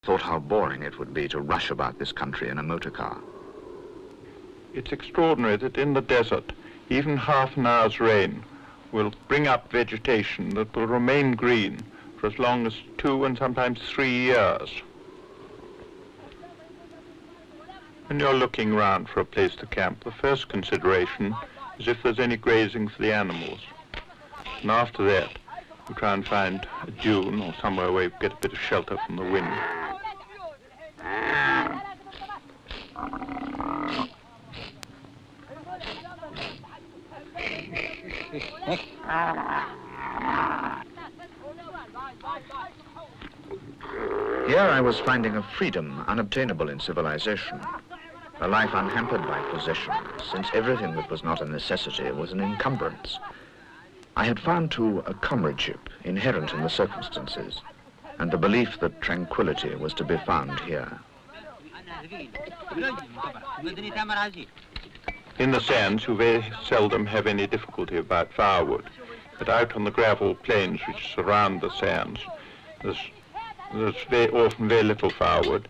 thought how boring it would be to rush about this country in a motor car. It's extraordinary that in the desert, even half an hour's rain will bring up vegetation that will remain green for as long as 2 and sometimes 3 years. When you're looking around for a place to camp, the first consideration is if there's any grazing for the animals. And after that, you try and find a dune or somewhere where you get a bit of shelter from the wind. Here I was finding a freedom unobtainable in civilization, a life unhampered by possession, since everything that was not a necessity was an encumbrance. I had found, too, a comradeship inherent in the circumstances, and the belief that tranquility was to be found here. In the sands, you very seldom have any difficulty about firewood, but out on the gravel plains which surround the sands, there's very often very little firewood.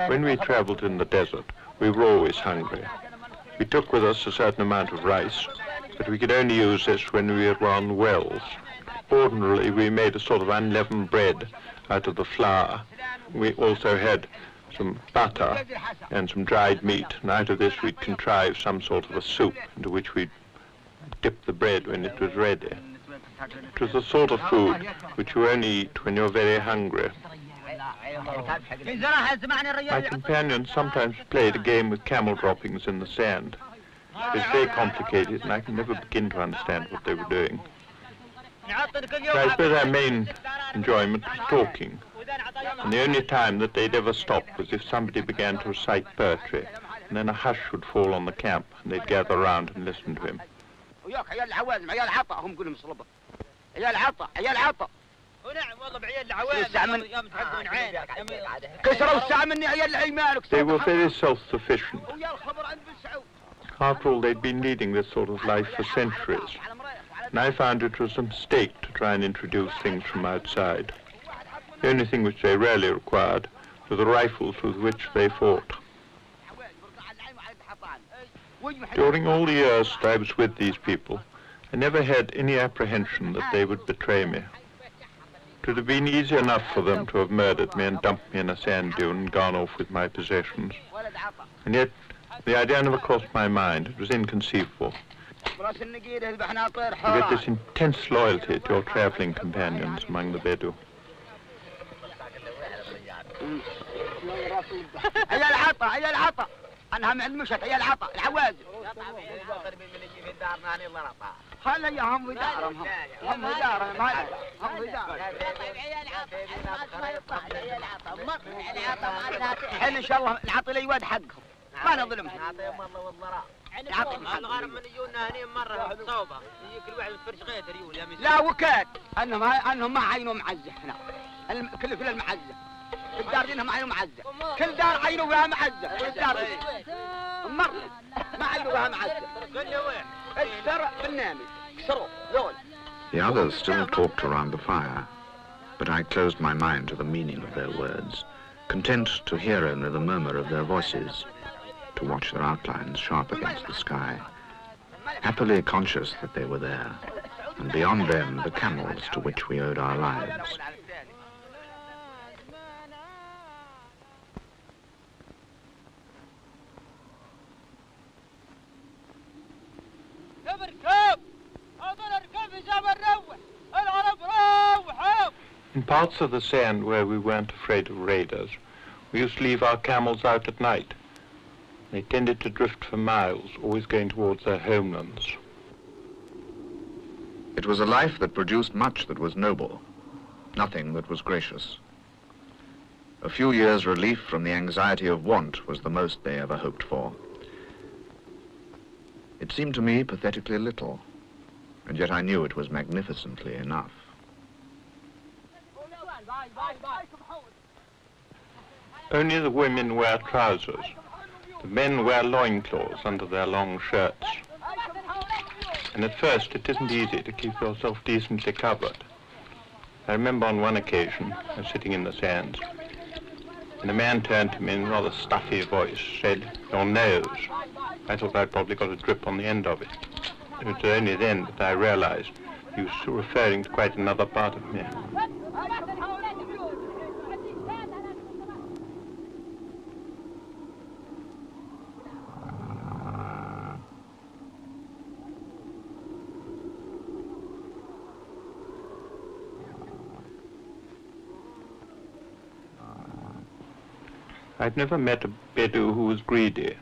When we traveled in the desert, we were always hungry. We took with us a certain amount of rice, but we could only use this when we were on wells. Ordinarily, we made a sort of unleavened bread out of the flour. We also had some butter and some dried meat, and out of this we'd contrive some sort of a soup into which we'd dip the bread when it was ready. It was the sort of food which you only eat when you're very hungry. My companions sometimes played a game with camel droppings in the sand. It was very complicated, and I can never begin to understand what they were doing. So I suppose our main enjoyment was talking, and the only time that they'd ever stop was if somebody began to recite poetry, and then a hush would fall on the camp, and they'd gather around and listen to him. They were very self-sufficient. After all, they'd been leading this sort of life for centuries, and I found it was a mistake to try and introduce things from outside. The only thing which they rarely required were the rifles with which they fought. During all the years that I was with these people, I never had any apprehension that they would betray me. It would have been easy enough for them to have murdered me and dumped me in a sand dune and gone off with my possessions. And yet, the idea never crossed my mind. It was inconceivable. You get this intense loyalty to your traveling companions among the Bedou. ان شاء الله نعطي الأيواد حقهم ما نظلمهم. لا وكاد انهم ما عينوا معزه هنا كل المعزه الدار دينهم عينوا معزه كل دار عينوا بها معزه كل دار ما عينوا بها معزه السرع بالنامي كسروا ذول. The others still talked around the fire, but I closed my mind to the meaning of their words, content to hear only the murmur of their voices, to watch their outlines sharp against the sky, happily conscious that they were there, and beyond them the camels to which we owed our lives. In parts of the sand where we weren't afraid of raiders, we used to leave our camels out at night. They tended to drift for miles, always going towards their homelands. It was a life that produced much that was noble, nothing that was gracious. A few years' relief from the anxiety of want was the most they ever hoped for. It seemed to me pathetically little, and yet I knew it was magnificently enough. Only the women wear trousers. The men wear loincloths under their long shirts. And at first it isn't easy to keep yourself decently covered. I remember on one occasion, I was sitting in the sands, and a man turned to me in a rather stuffy voice, said, "Your nose." I thought I'd probably got a drip on the end of it. It was only then that I realized he was referring to quite another part of me. I'd never met a Bedou who was greedy,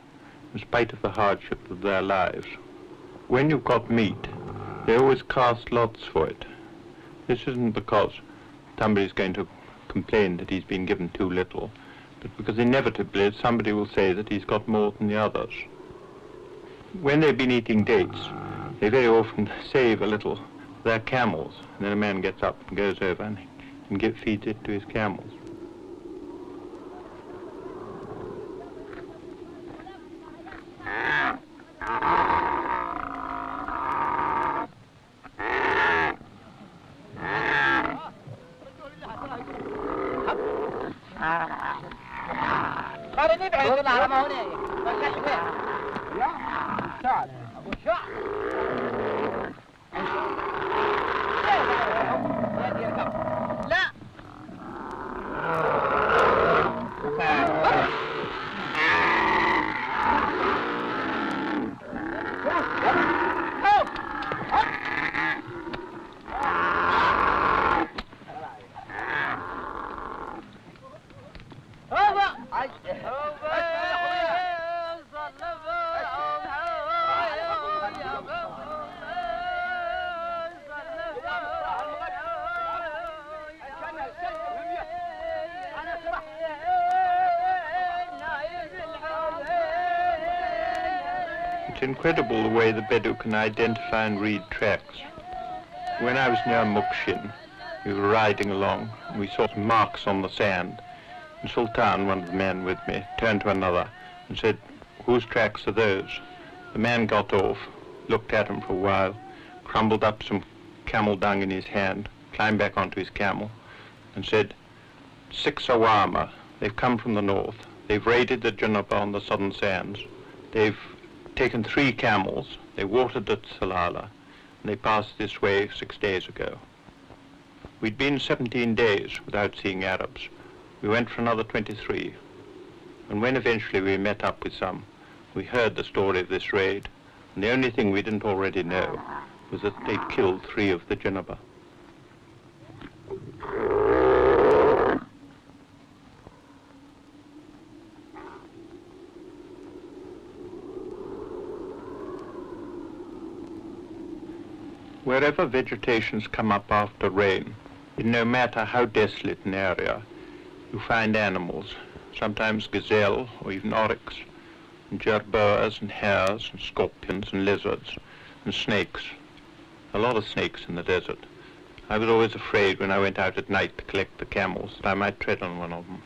in spite of the hardship of their lives. When you've got meat, they always cast lots for it. This isn't because somebody's going to complain that he's been given too little, but because inevitably somebody will say that he's got more than the others. When they've been eating dates, they very often save a little for their camels, and then a man gets up and goes over and feeds it to his camels. It's incredible the way the Bedou can identify and read tracks. When I was near Mukshin, we were riding along and we saw some marks on the sand. And Sultan, one of the men with me, turned to another and said, "Whose tracks are those?" The man got off, looked at him for a while, crumbled up some camel dung in his hand, climbed back onto his camel and said, "6 Awama, they've come from the north. They've raided the Junaba on the southern sands. They've taken 3 camels, they watered at Salala, and they passed this way 6 days ago." We'd been 17 days without seeing Arabs. We went for another 23. And when eventually we met up with some, we heard the story of this raid, and the only thing we didn't already know was that they'd killed 3 of the Junaba. Wherever vegetations come up after rain, no matter how desolate an area, you find animals, sometimes gazelle or even oryx, and jerboas and hares and scorpions and lizards and snakes. A lot of snakes in the desert. I was always afraid when I went out at night to collect the camels that I might tread on one of them.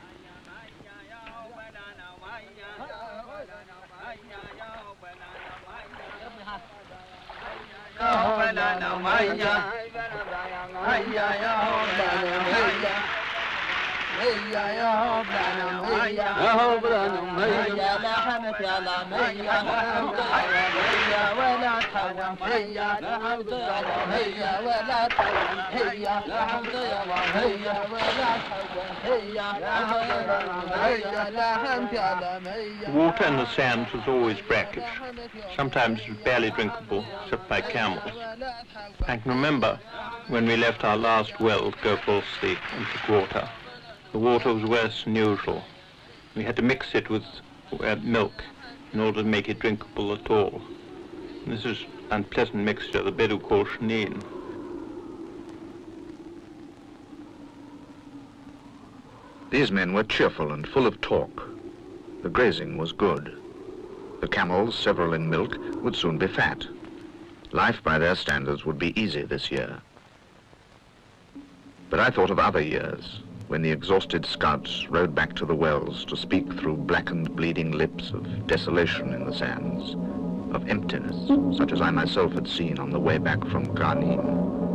The water in the sands was always brackish. Sometimes it was barely drinkable, except by camels. I can remember when we left our last well to go across the water. The water was worse than usual. We had to mix it with milk in order to make it drinkable at all. And this is an unpleasant mixture the Bedou call shneen. These men were cheerful and full of talk. The grazing was good. The camels, several in milk, would soon be fat. Life by their standards would be easy this year. But I thought of other years, when the exhausted scouts rode back to the wells to speak through blackened, bleeding lips of desolation in the sands, of emptiness, such as I myself had seen on the way back from Ghanim.